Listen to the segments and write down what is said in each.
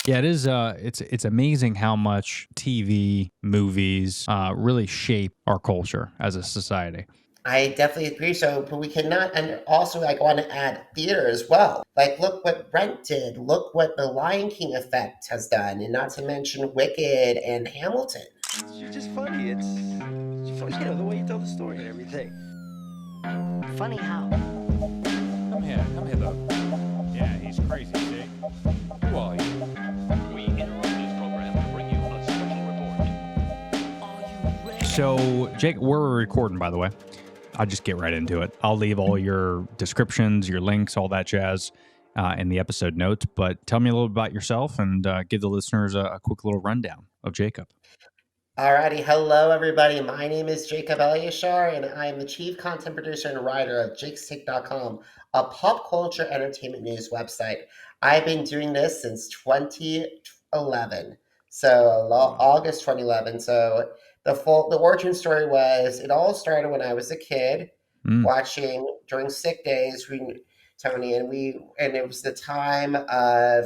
Yeah, it is. It's amazing how much TV, movies, really shape our culture as a society. I definitely agree. So, but we cannot, and also I want to add theater as well. Like, look what Rent did. Look what the Lion King effect has done, and not to mention Wicked and Hamilton. You're just funny. It's funny, the way you tell the story and everything. Funny how? Come here, though. Yeah, he's crazy, see? Who are you? We interrupt this program to bring you a special report. So, Jake, we're recording, by the way. I'll just get right into it. I'll leave all your descriptions, your links, all that jazz in the episode notes. But tell me a little about yourself and give the listeners a quick little rundown of Jacob. Alrighty, hello everybody. My name is Jacob Eliashar, and I am the chief content producer and writer of JakesTake.com, a pop culture entertainment news website. I've been doing this since 2011, so August 2011. So the origin story was it all started when I was a kid watching during sick days, Tony, and it was the time of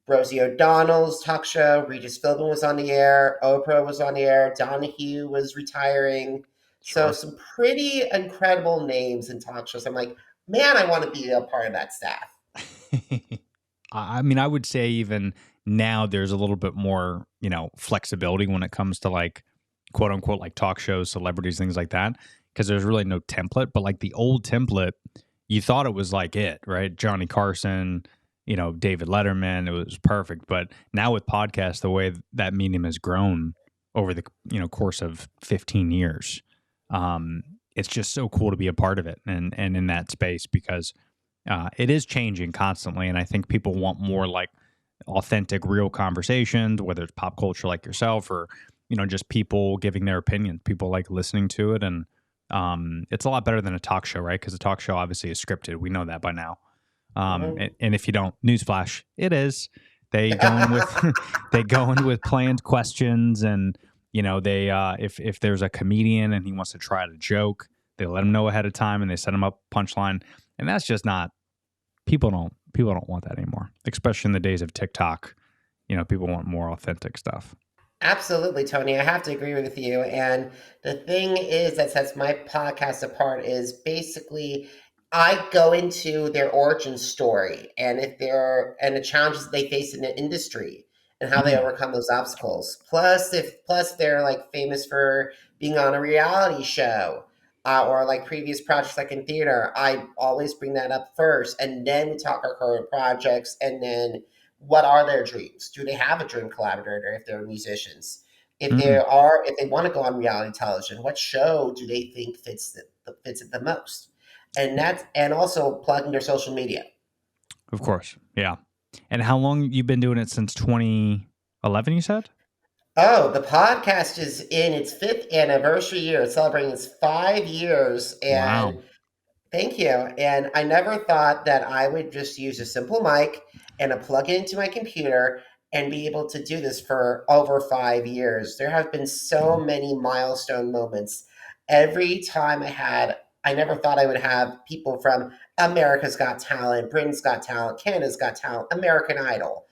Rosie O'Donnell's talk show. Regis Philbin was on the air. Oprah was on the air. Donahue was retiring. Sure. So some pretty incredible names in talk shows. I'm like, man, I want to be a part of that staff. I mean, I would say even now there's a little bit more, flexibility when it comes to like, quote unquote, like talk shows, celebrities, things like that, because there's really no template. But like the old template, you thought it was like it, right? Johnny Carson, David Letterman, it was perfect. But now with podcasts, the way that medium has grown over the, course of 15 years, it's just so cool to be a part of it and in that space because it is changing constantly. And I think people want more like authentic, real conversations, whether it's pop culture like yourself or, just people giving their opinions, people like listening to it. And it's a lot better than a talk show, right? Because a talk show obviously is scripted. We know that by now. And if you don't, newsflash, it is. They go in with planned questions, and they if there's a comedian and he wants to try out a joke, they let him know ahead of time, and they set him up punchline, and that's just not people don't want that anymore, especially in the days of TikTok. People want more authentic stuff. Absolutely, Tony. I have to agree with you. And the thing is that sets my podcast apart is basically I go into their origin story and the challenges they face in the industry and how they overcome those obstacles. Plus they're like famous for being on a reality show or like previous projects like in theater. I always bring that up first, and then we talk our current projects, and then what are their dreams? Do they have a dream collaborator if they're musicians? If they want to go on reality television, what show do they think fits it the most? And also plugging their social media. Of course. Yeah. And how long you've been doing it since 2011, you said? Oh, the podcast is in its 5th anniversary year. It's celebrating its 5 years. And wow. Thank you. And I never thought that I would just use a simple mic and a plug into my computer and be able to do this for over 5 years. There have been so many milestone moments. Every time I never thought I would have people from America's Got Talent, Britain's Got Talent, Canada's Got Talent, American Idol,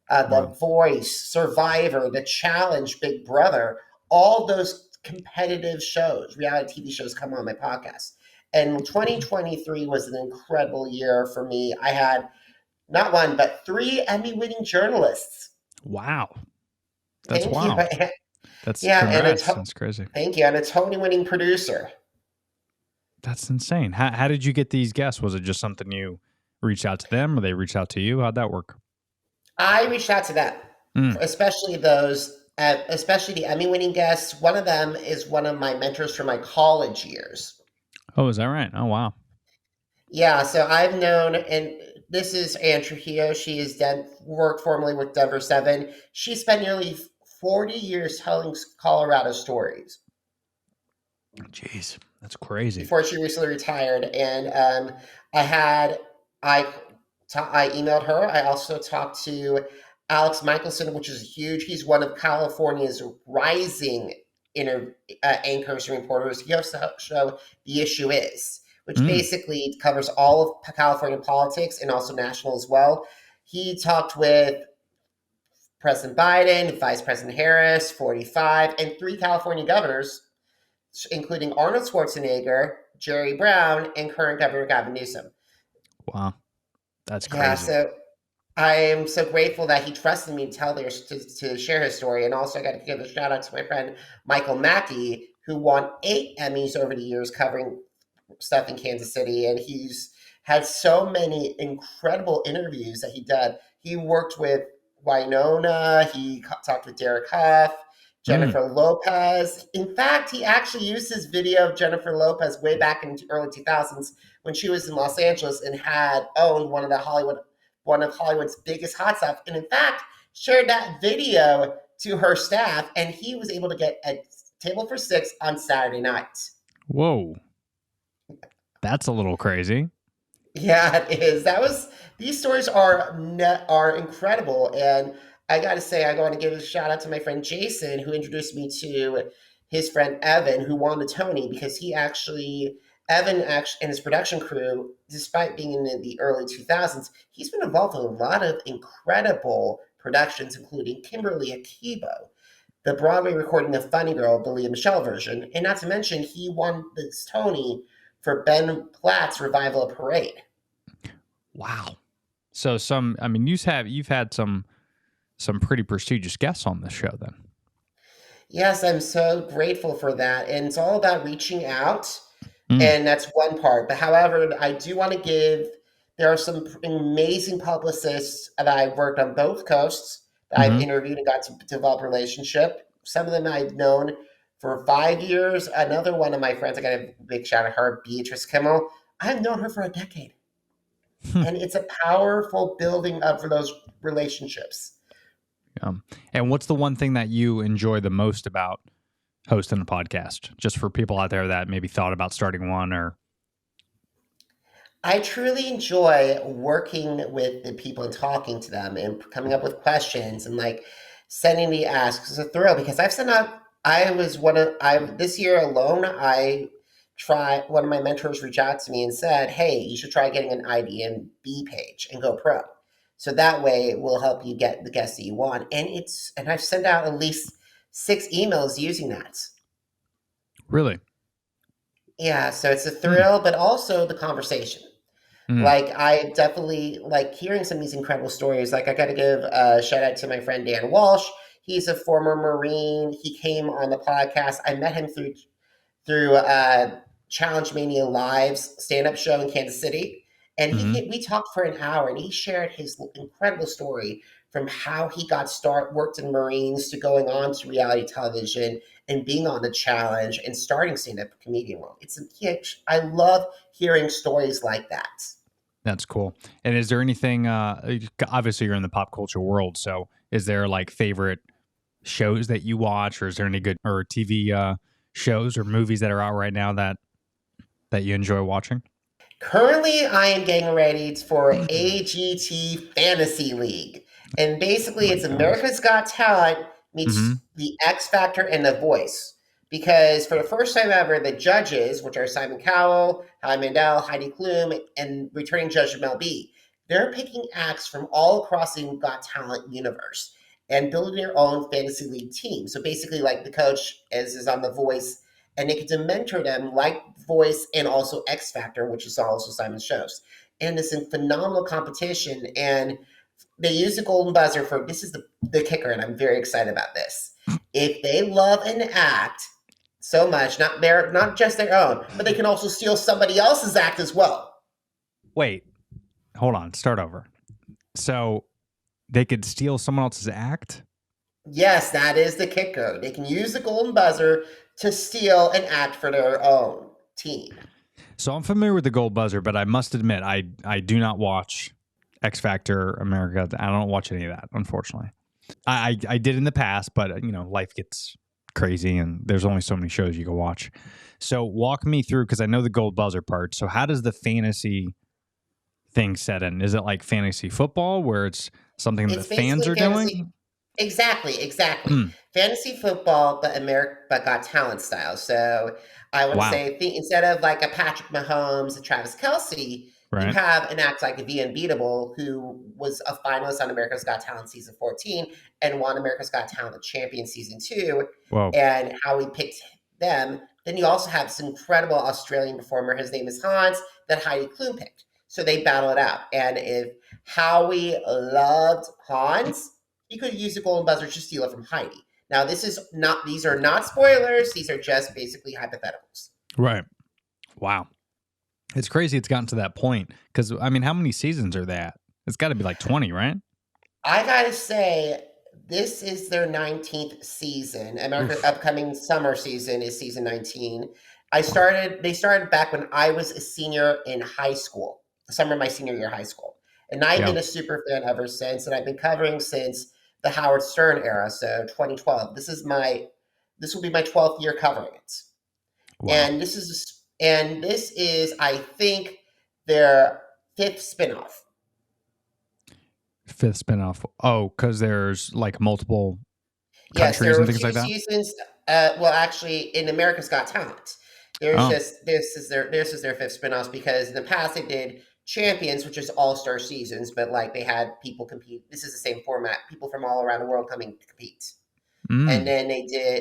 The Voice, Survivor, The Challenge, Big Brother, all those competitive shows, reality TV shows come on my podcast. And 2023 was an incredible year for me. I had not one, but 3 Emmy-winning journalists. Wow. That's Thank wow. you. That's congrats. That's crazy. Thank you. And a Tony-winning producer. That's insane. How did you get these guests? Was it just something you reached out to them or they reached out to you? How'd that work? I reached out to them, especially especially the Emmy-winning guests. One of them is one of my mentors from my college years. Oh, is that right? Oh, wow. Yeah, so I've known, and this is Anne Trujillo. She has worked formerly with Denver 7. She spent nearly 40 years telling Colorado stories. Jeez, that's crazy. Before she recently retired. And I emailed her. I also talked to Alex Michelson, which is huge. He's one of California's rising anchors and reporters. He hosts the show The Issue Is, which basically covers all of California politics and also national as well. He talked with President Biden, Vice President Harris, 45, and 3 California governors, including Arnold Schwarzenegger, Jerry Brown, and current Governor Gavin Newsom. Wow, that's Yeah, crazy. so I am so grateful that he trusted me to to share his story. And also, I got to give a shout out to my friend Michael Mackey, who won 8 Emmys over the years covering stuff in Kansas City. And he's had so many incredible interviews that he did. He worked with Winona, he talked with Derek Huff, Jennifer Lopez. In fact, he actually used his video of Jennifer Lopez way back in the early 2000s when she was in Los Angeles and had owned one of Hollywood's biggest hot spots, and in fact, shared that video to her staff, and he was able to get a table for 6 on Saturday night. Whoa. That's a little crazy. Yeah, it is. These stories are incredible, and I got to say, I want to give a shout out to my friend Jason, who introduced me to his friend Evan, who won the Tony, because Evan actually and his production crew, despite being in the early 2000s, he's been involved in a lot of incredible productions, including Kimberly Akibo, the Broadway recording of Funny Girl, the Leah Michele version, and not to mention he won this Tony for Ben Platt's revival of Parade. Wow. So you've had some pretty prestigious guests on this show then. Yes, I'm so grateful for that. And it's all about reaching out. And that's one part. But however, I do want to there are some amazing publicists that I've worked on both coasts that I've interviewed and got to develop a relationship. Some of them I've known for 5 years. Another one of my friends, I got a big shout out to her, Beatrice Kimmel. I've known her for a decade. And it's a powerful building of those relationships. And what's the one thing that you enjoy the most about hosting a podcast, just for people out there that maybe thought about starting one? Or I truly enjoy working with the people and talking to them and coming up with questions and like sending the asks. It's a thrill because this year alone, one of my mentors reached out to me and said, hey, you should try getting an IDMB page and go pro. So that way it will help you get the guests that you want. And I've sent out at least 6 emails using that. Really? Yeah, so it's a thrill, but also the conversation. Like, I definitely like hearing some of these incredible stories. Like, I got to give a shout out to my friend Dan Walsh. He's a former Marine. He came on the podcast. I met him through Challenge Mania Live's stand-up show in Kansas City. And we talked for an hour, and he shared his incredible story from how he worked in Marines to going on to reality television and being on the Challenge and starting stand-up comedian world. I love hearing stories like that. That's cool. And is there anything, obviously you're in the pop culture world, so is there like favorite shows that you watch, or is there any good or TV shows or movies that are out right now that you enjoy watching? Currently, I am getting ready for AGT Fantasy League. And basically, it's America's Got Talent meets the X Factor and The Voice. Because for the first time ever, the judges, which are Simon Cowell, Howie Mandel, Heidi Klum, and returning judge Mel B, they're picking acts from all across the Got Talent universe and building their own fantasy league team. So basically, like the coach is on The Voice, and they get to mentor them like Voice and also X Factor, which is also Simon's shows. And it's a phenomenal competition. And they use the golden buzzer this is the kicker, and I'm very excited about this. If they love an act so much, not just their own, but they can also steal somebody else's act as well. Wait, hold on, start over. So they could steal someone else's act? Yes, that is the kicker. They can use the golden buzzer to steal an act for their own team. So I'm familiar with the gold buzzer, but I must admit, I do not watch X Factor, America. I don't watch any of that, unfortunately. I did in the past, but life gets crazy and there's only so many shows you can watch. So walk me through, because I know the gold buzzer part. So how does the fantasy thing set in? Is it like fantasy football where it's something that the fans are doing? Exactly. Fantasy football, but Got Talent style. So I would say instead of like a Patrick Mahomes, a Travis Kelce, You Right. have an act like The Unbeatable, who was a finalist on America's Got Talent season 14 and won America's Got Talent Champion season 2, Whoa. and how we picked them. Then you also have this incredible Australian performer. His name is Hans, that Heidi Klum picked. So they battle it out. And if Howie loved Hans, he could use the golden buzzer to steal it from Heidi. Now, these are not spoilers. These are just basically hypotheticals. Right. Wow. It's crazy it's gotten to that point. Because, I mean, how many seasons are they at? It's got to be like 20, right? I gotta say, this is their 19th season. America's upcoming summer season is season 19. They started back when I was a senior in high school, the summer of my senior year of high school. And I've been a super fan ever since, and I've been covering since the Howard Stern era, so 2012. This will be my 12th year covering it. Wow. And this is I think their 5th spinoff. Fifth spinoff. Oh, because there's like multiple Yes, countries there and were things 2 like that. seasons. Well, actually, in America's Got Talent, Oh. this is their 5th spinoff, because in the past they did Champions, which is all-star seasons, but like they had people compete. This is the same format, people from all around the world coming to compete. And then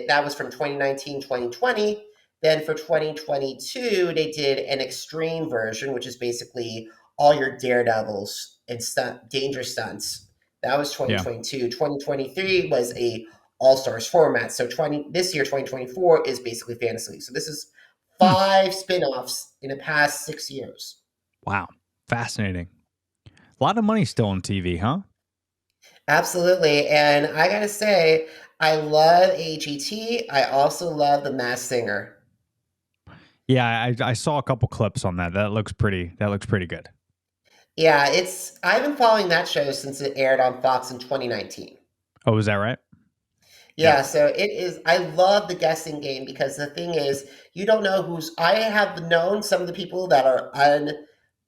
that was from 2019, 2020. Then for 2022, they did an extreme version, which is basically all your daredevils and dangerous stunts. That was 2022. 2023 was a all-stars format. So this year, 2024, is basically Fantasy League. So this is 5 spinoffs in the past 6 years. Wow. Fascinating. A lot of money still on TV, huh? Absolutely. And I got to say, I love AGT. I also love The Masked Singer. Yeah, I saw a couple clips on that. That looks pretty good. Yeah, I've been following that show since it aired on Fox in 2019. Oh, is that right? Yeah, so it is. I love the guessing game, because the thing is, you don't know I have known some of the people that are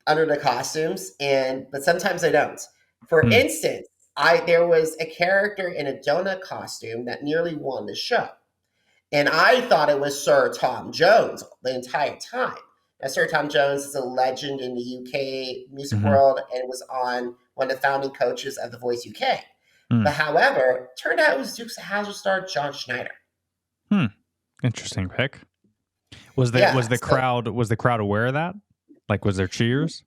under the costumes, but sometimes I don't. For instance, there was a character in a donut costume that nearly won the show. And I thought it was Sir Tom Jones the entire time. Now, Sir Tom Jones is a legend in the UK music world and was on one of the founding coaches of The Voice UK. But however, turned out it was Dukes of Hazzard star John Schneider. Interesting pick. Was the crowd aware of that? Like, was there cheers?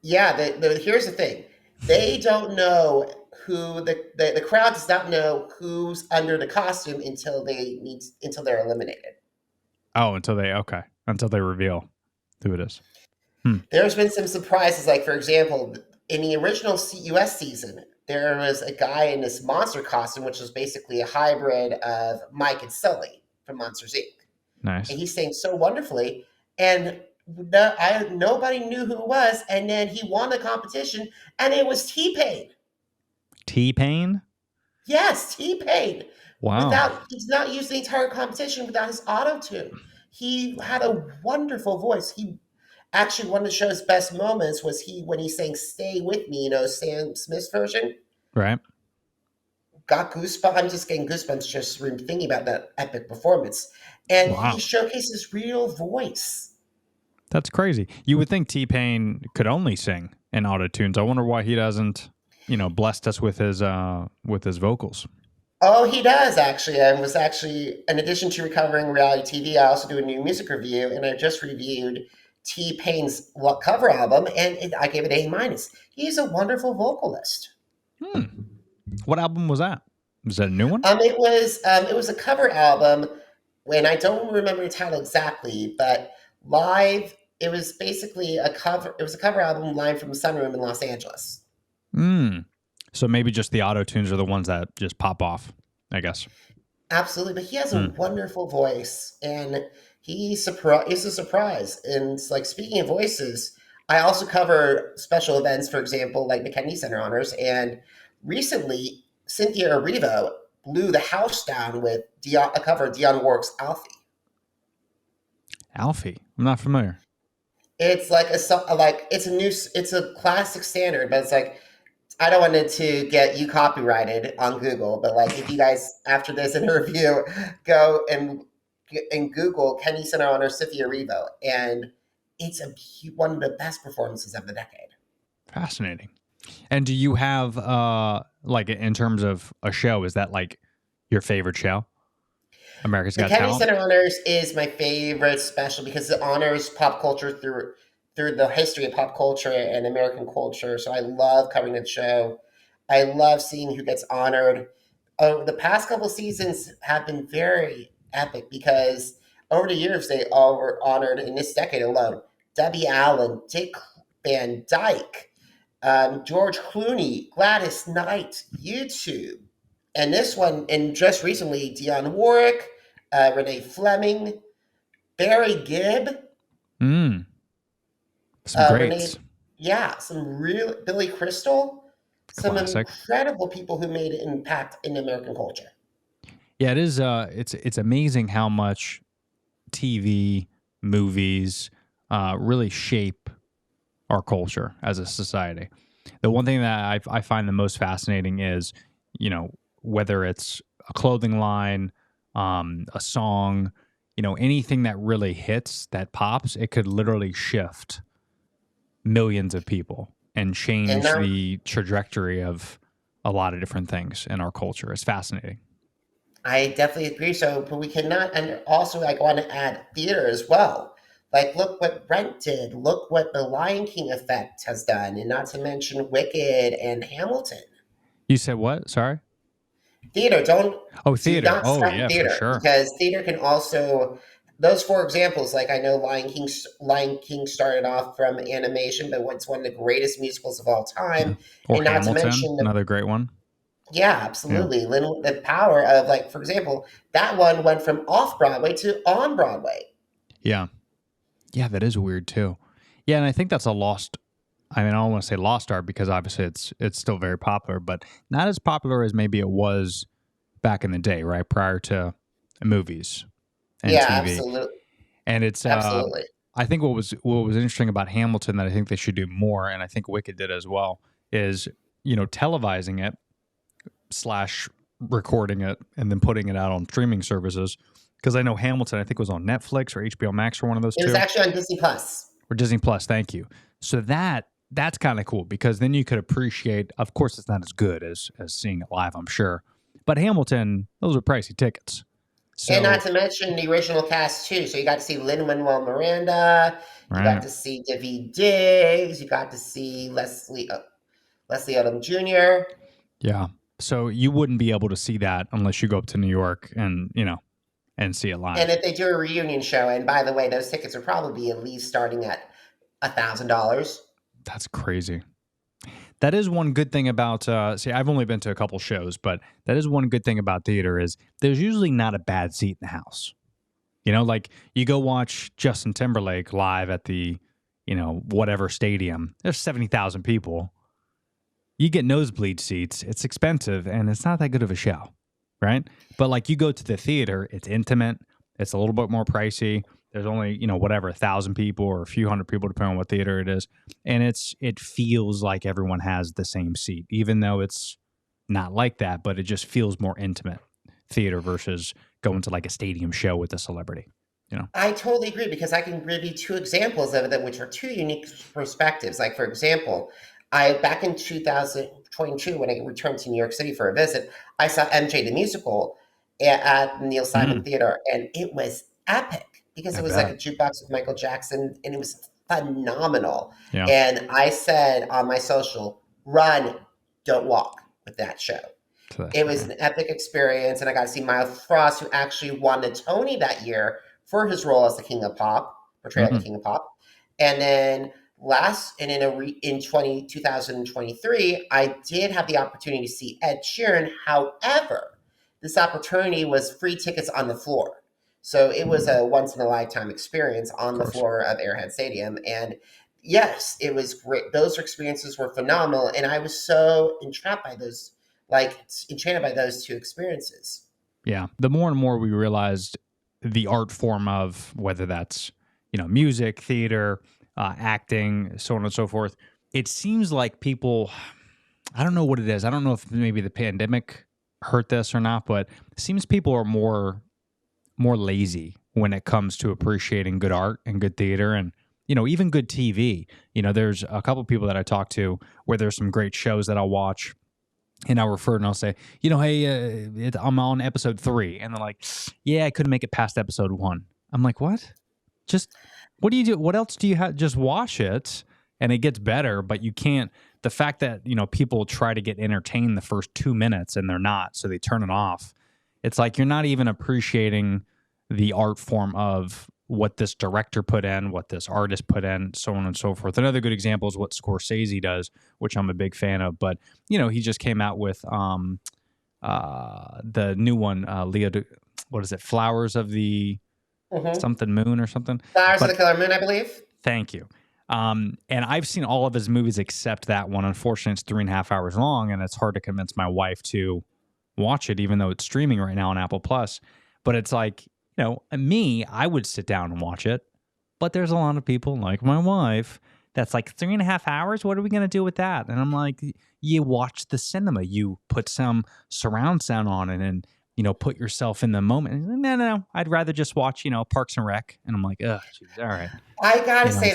Yeah, here's the thing. They don't know who the crowd does not know who's under the costume until they're eliminated. Oh, until they reveal who it is. There's been some surprises, like for example, in the original US season, there was a guy in this monster costume, which was basically a hybrid of Mike and Sully from Monsters Inc. Nice. And he sang so wonderfully, and nobody knew who it was, and then he won the competition, and it was T-Pain. T-Pain? Yes, T-Pain. Wow. He's not used the entire competition without his auto-tune. He had a wonderful voice. He actually, one of the show's best moments was when he sang "Stay With Me," Sam Smith's version. Right. Got goosebumps. I'm just getting goosebumps just thinking about that epic performance. And he showcases real voice. That's crazy. You would think T-Pain could only sing in auto-tunes. I wonder why he doesn't, blessed us with his vocals. Oh, he does, actually. I was actually, in addition to recovering reality TV, I also do a new music review, and I just reviewed T-Pain's cover album, and I gave it A-. He's a wonderful vocalist. What album was that? Was that a new one? It was a cover album, and I don't remember the title exactly, but live, it was basically a cover. It was a cover album live from a sunroom in Los Angeles. So maybe just the auto tunes are the ones that just pop off, I guess. Absolutely, but he has a wonderful voice, and it's a surprise. And it's like, speaking of voices, I also cover special events, for example, like the Kennedy Center Honors, and recently Cynthia Erivo blew the house down with a cover of Dionne Warwick's "Alfie." Alfie, I'm not familiar. It's like it's a classic standard, but it's like, I don't want it to get you copyrighted on Google, but like, if you guys after this interview go and Google Kennedy Center Honor Cynthia Erivo, and it's one of the best performances of the decade. Fascinating. And do you have like in terms of a show, is that like your favorite show? America's The Got Kennedy Talent? Center Honors is my favorite special because it honors pop culture through the history of pop culture and American culture. So I love covering the show. I love seeing who gets honored. The past couple seasons have been very epic because over the years they all were honored in this decade alone. Debbie Allen, Dick Van Dyke, George Clooney, Gladys Knight, YouTube. And this one, and just recently, Dionne Warwick, Renee Fleming, Barry Gibb, Mm, some Renee, greats. yeah, some real Billy Crystal, some Classic. incredible people who made an impact in American culture. Yeah, it is. It's amazing how much TV, movies, really shape our culture as a society. The one thing that I find the most fascinating is, you know, whether it's a clothing line, a song, you know, anything that really hits, that pops, it could literally shift millions of people and And change the trajectory of a lot of different things in our culture. It's fascinating. I definitely agree. So, but we cannot, and also I want to add theater as well. Like, look what Rent did. Look what the Lion King effect has done, and not to mention Wicked and Hamilton. You said what? Sorry? Theater, don't Oh, do theater. not Oh, stop yeah, for theater sure. because theater can also those four examples. Like I know Lion King started off from animation, but what's one of the greatest musicals of all Yeah. time, Or and not to Hamilton, mention another great one. yeah, Yeah. absolutely, little the power of like for example, that one went from off Broadway to on Broadway. Yeah. Yeah, that is weird too. Yeah, and I think that's a lost. I mean, I don't want to say lost art because obviously it's still very popular, but not as popular as maybe it was back in the day, right? Prior to movies and Yeah, TV. absolutely, And it's absolutely. I think what was interesting about Hamilton that I think they should do more, and I think Wicked did as well, is, you know, televising it slash recording it and then putting it out on streaming services. Because I know Hamilton, I think was on Netflix or HBO Max or one of those It was two. actually on Disney Plus. Or Disney Plus, thank you. So that's kind of cool because then you could appreciate. Of course, it's not as good as seeing it live, I'm sure. But Hamilton, those are pricey tickets. And not So to mention the original cast too. So you got to see Lin-Manuel Miranda, you got right, to see Daveed Diggs, you got to see Leslie Odom Jr. yeah. So you wouldn't be able to see that unless you go up to New York and and see it And live. if they do a reunion show, and by the way, those tickets are probably at least starting at $1,000. That's crazy. That is one good thing about. See, I've only been to a couple shows, but that is one good thing about theater is there's usually not a bad seat in the house. You know, like you go watch Justin Timberlake live at the, whatever stadium. There's 70,000 people. You get nosebleed seats. It's expensive and it's not that good of a show, right? But like you go to the theater, it's intimate. It's a little bit more pricey. There's only, whatever, 1,000 people or a few hundred people, depending on what theater it is. And it feels like everyone has the same seat, even though it's not like that, but it just feels more intimate theater versus going to like a stadium show with a celebrity, I totally agree because I can give you two examples of it, which are two unique perspectives. Like, for example, I back in 2022, when I returned to New York City for a visit, I saw MJ the musical at Neil Simon Mm, Theater, and it was epic because I it was like a bet. jukebox with Michael Jackson, and it was phenomenal. Yeah. And I said on my social, "Run, don't walk" with that show. So that's It was fair. an epic experience, and I got to see Miles Frost, who actually won the Tony that year for his role as the King of Pop, portrayal of the Mm, King of Pop. And then in 2023, I did have the opportunity to see Ed Sheeran. However, this opportunity was free tickets on the floor. So it was a once in a lifetime experience of on the course. floor of Airhead Stadium. And yes, it was great. Those experiences were phenomenal. And I was so entrapped by those, like enchanted by those two experiences. Yeah. The more and more we realized the art form of whether that's, music, theater, acting, so on and so forth, it seems like people, I don't know what it is. I don't know if maybe the pandemic hurt this or not, but it seems people are more lazy when it comes to appreciating good art and good theater. And even good TV. There's a couple people that I talk to where there's some great shows that I'll watch, and I'll refer and I'll say, hey, I'm on episode 3. And they're like, yeah, I couldn't make it past episode 1. I'm like, what? Just, what do you do? What else do you have? Just watch it and it gets better, but you can't. The fact that, people try to get entertained the first 2 minutes and they're not, so they turn it off. It's like you're not even appreciating the art form of what this director put in, what this artist put in, so on and so forth. Another good example is what Scorsese does, which I'm a big fan of. But, he just came out with the new one, what is it? Flowers of the something moon or something. Flowers of the Killer Moon, I believe. Thank you. And I've seen all of his movies except that one. Unfortunately, it's 3.5 hours long, and it's hard to convince my wife to watch it, even though it's streaming right now on Apple Plus. But it's like, me, I would sit down and watch it. But there's a lot of people like my wife that's like 3.5 hours. What are we going to do with that? And I'm like, you watch the cinema. You put some surround sound on it and, put yourself in the moment. And no. I'd rather just watch, Parks and Rec. And I'm like, ugh, geez, all right. I gotta say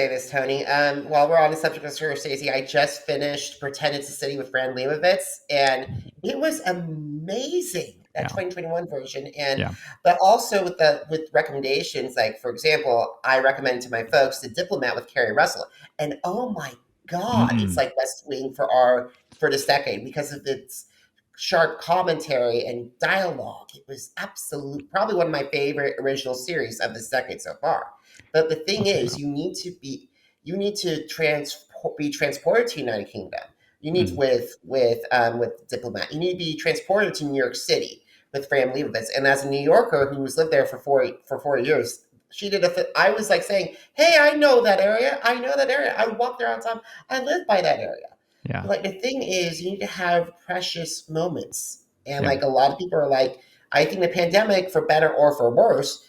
this, Tony. While we're on the subject of Scorsese, I just finished Pretend It's a City with Fran Lebowitz, and it was amazing. That 2021 version, but also with recommendations, like for example, I recommend to my folks The Diplomat with Kerry Russell, and oh my god, it's like West Wing for this decade because of its sharp commentary and dialogue. It was probably one of my favorite original series of this decade so far. But the thing is, you need to be transported to United Kingdom. You need with Diplomat. You need to be transported to New York City with Fran Lebowitz. And as a New Yorker who's lived there for 4 years, she did I was like saying, "Hey, I know that area. I walk there all the time. I live by that area." Yeah. Like the thing is, you need to have precious moments, and like a lot of people are like, I think the pandemic, for better or for worse,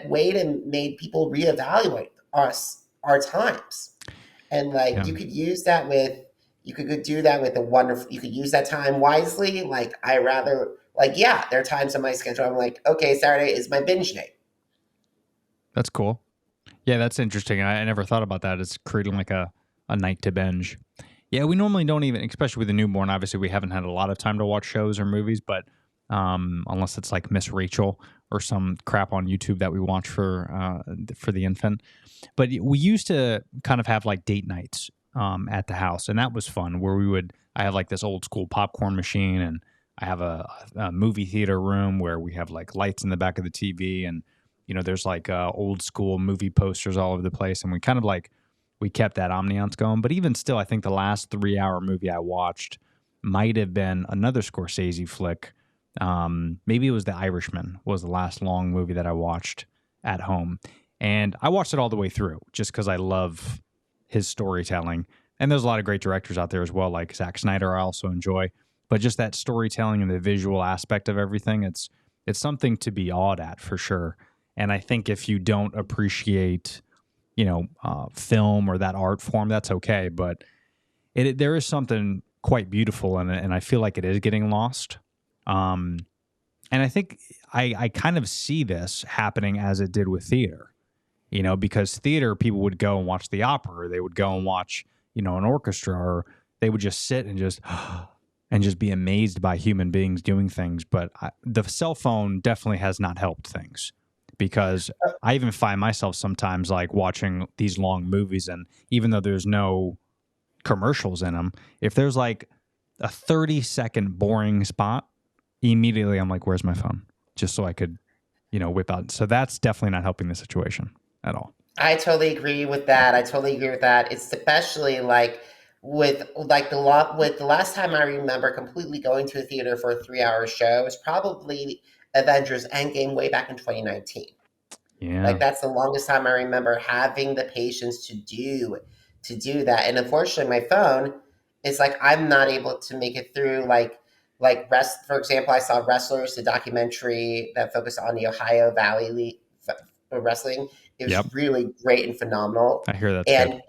wait and made people reevaluate our times, and like you could use that with. You could do that with you could use that time wisely. Like there are times on my schedule I'm like, okay, Saturday is my binge day. That's cool. Yeah, that's interesting. I never thought about that as creating like a night to binge. Yeah, we normally don't even, especially with a newborn, obviously we haven't had a lot of time to watch shows or movies, but unless it's like Miss Rachel or some crap on YouTube that we watch for the infant. But we used to kind of have like date nights at the house, and that was fun, where I have like this old school popcorn machine, and I have a movie theater room where we have like lights in the back of the TV, and there's like old school movie posters all over the place, and we kind of like we kept that ambiance going. But even still, I think the last 3-hour movie I watched might have been another Scorsese flick. Maybe it was The Irishman was the last long movie that I watched at home, and I watched it all the way through just because I love his storytelling. And there's a lot of great directors out there as well, like Zack Snyder I also enjoy. But just that storytelling and the visual aspect of everything, it's something to be awed at for sure. And I think if you don't appreciate, film or that art form, that's okay. But there is something quite beautiful in it, and I feel like it is getting lost. And I think I kind of see this happening as it did with theater. Because theater, people would go and watch the opera, or they would go and watch, an orchestra, or they would just sit and just be amazed by human beings doing things. But the cell phone definitely has not helped things, because I even find myself sometimes like watching these long movies, and even though there's no commercials in them, if there's like a 30-second boring spot, immediately I'm like, where's my phone? Just so I could, whip out. So that's definitely not helping the situation at all. I totally agree with that. It's especially like with the last time I remember completely going to a theater for a 3-hour show was probably Avengers Endgame way back in 2019. Yeah. Like that's the longest time I remember having the patience to do that. And unfortunately my phone is like I'm not able to make it through for example, I saw Wrestlers, the documentary that focused on the Ohio Valley League wrestling. It was really great and phenomenal. I hear that. And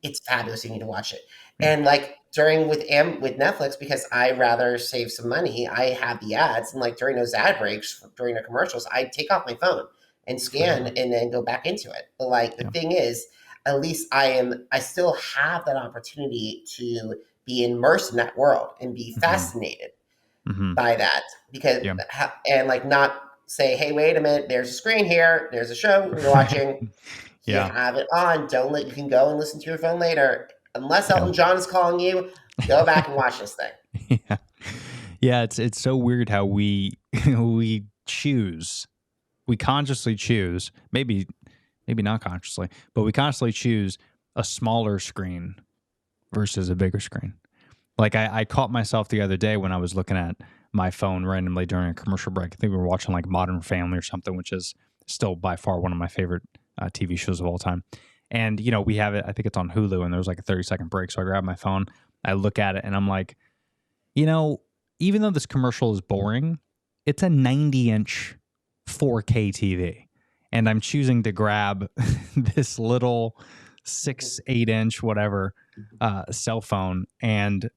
it's fabulous. You need to watch it. Yeah. And like with Netflix, because I rather save some money, I have the ads, and like during those ad breaks, during the commercials, I take off my phone and scan and then go back into it. But like the Yeah. thing is, at least I still have that opportunity to be immersed in that world and be fascinated by that because Yeah. and like not say, hey, wait a minute, there's a screen here, there's a show you're watching. You Yeah. have it on. Don't let you can go and listen to your phone later. Unless Yeah. Elton John is calling you, go back and watch this thing. Yeah. Yeah, it's so weird how we we consciously choose, maybe not consciously, but we constantly choose a smaller screen versus a bigger screen. Like I caught myself the other day when I was looking at my phone randomly during a commercial break. I think we were watching like Modern Family or something, which is still by far one of my favorite TV shows of all time. And, you know, we have it, I think it's on Hulu, and there was like a 30-second break. So I grab my phone, I look at it, and I'm like, you know, even though this commercial is boring, it's a 90-inch 4K TV. And I'm choosing to grab this little 8-inch, whatever, cell phone. And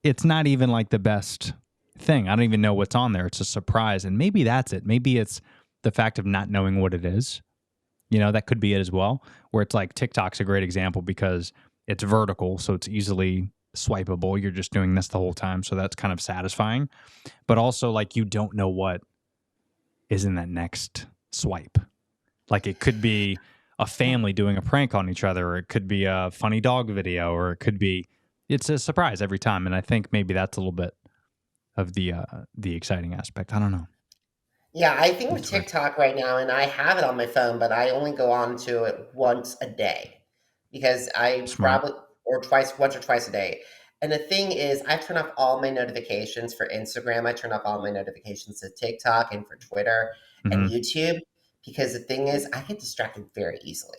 it's not even like the best thing. I don't even know what's on there. It's a surprise. And maybe that's it. Maybe it's the fact of not knowing what it is. You know, that could be it as well. Where it's like TikTok's a great example because it's vertical. So it's easily swipeable. You're just doing this the whole time. So that's kind of satisfying. But also, like, you don't know what is in that next swipe. Like, it could be a family doing a prank on each other, or it could be a funny dog video, or it could be, it's a surprise every time. And I think maybe that's a little bit of the exciting aspect. I don't know. Yeah, I think with TikTok right now, and I have it on my phone, but I only go on to it once a day because I Smart. probably, once or twice a day. And the thing is, I turn off all my notifications for Instagram. I turn off all my notifications to TikTok and for Twitter and Mm-hmm. YouTube because the thing is, I get distracted very easily.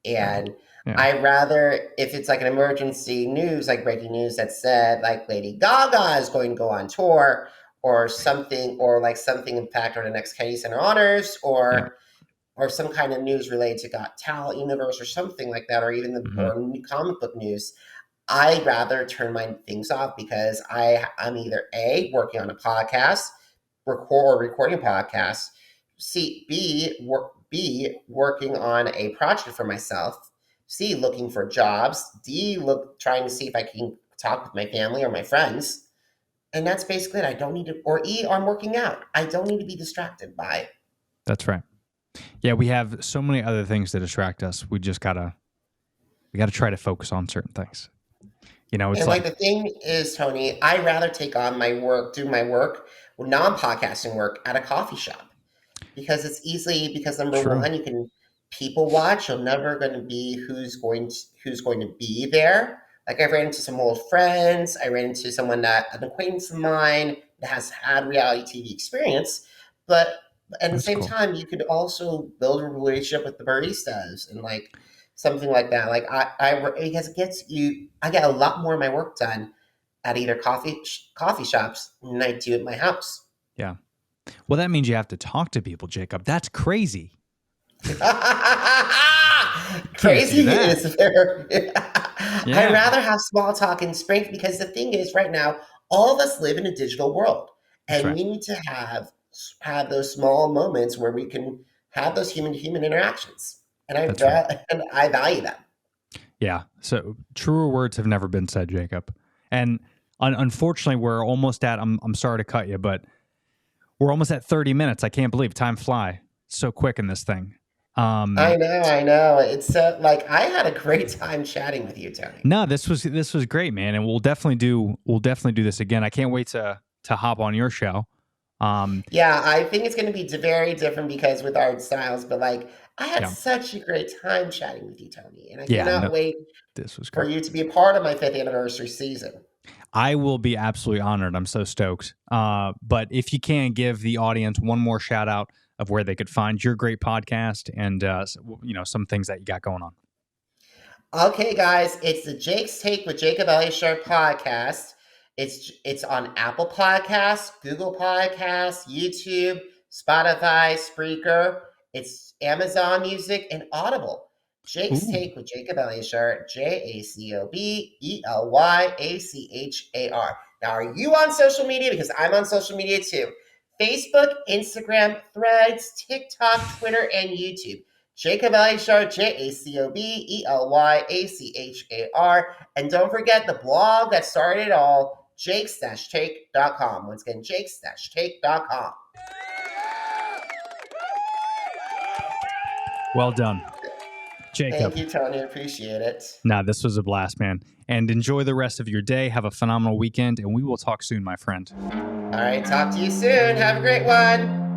Yeah. And Yeah. I rather, if it's like an emergency news, like breaking news that said like Lady Gaga is going to go on tour or something, or like something in fact or the next Kennedy Center Honors Yeah. or some kind of news related to Got Talent Universe or something like that, or even Mm-hmm. or new comic book news, I'd rather turn my things off because I'm either A, working on a podcast, recording a podcast, B, working on a project for myself, C, looking for jobs, D, trying to see if I can talk with my family or my friends. And that's basically it. I don't need to, or E, I'm working out. I don't need to be distracted by. That's right. Yeah, we have so many other things that distract us. We gotta try to focus on certain things. You know, it's And like the thing is, Tony, I rather take on my work, do my work, non-podcasting work at a coffee shop because because number true. one, you can people watch. You're never going to be who's going to be there. Like I ran into some old friends. I ran into an acquaintance of mine that has had reality TV experience, but at the That's same cool. time, you could also build a relationship with the baristas and like something like that. Like because it gets you, I get a lot more of my work done at either coffee shops than I do at my house. Yeah. Well, that means you have to talk to people, Jacob. That's crazy. Crazy that. is very. Yeah. I'd rather have small talk and strength because the thing is, right now, all of us live in a digital world, That's and right. we need to have those small moments where we can have those human to human interactions, and That's right. and I value them. Yeah. So truer words have never been said, Jacob. And unfortunately, we're almost at. I'm sorry to cut you, but we're almost at 30 minutes. I can't believe time fly so quick in this thing. I know. It's like I had a great time chatting with you, Tony. No, this was great, man, and we'll definitely do this again. I can't wait to hop on your show. Yeah, I think it's going to be very different because with our styles, but like I had Yeah. such a great time chatting with you, Tony, and I Yeah, cannot no, wait this was for great. you to be a part of my 5th anniversary season. I will be absolutely honored. I'm so stoked. But if you can give the audience one more shout out of where they could find your great podcast and some things that you got going on. Okay, guys, it's the Jake's Take with Jacob Elliott podcast. It's on Apple Podcasts, Google Podcasts, YouTube, Spotify, Spreaker. It's Amazon Music and Audible. Jake's Ooh. Take with Jacob Elliott, JACOBELYACHAR. Now, are you on social media? Because I'm on social media too. Facebook, Instagram, Threads, TikTok, Twitter, and YouTube. Jacob Elychar, JACOBELYACHAR. And don't forget the blog that started it all, jakes-take.com. Once again, jakes-take.com. Well done, Jacob. Thank you, Tony. Appreciate it. Nah, this was a blast, man. And enjoy the rest of your day. Have a phenomenal weekend, and we will talk soon, my friend. All right, talk to you soon. Have a great one.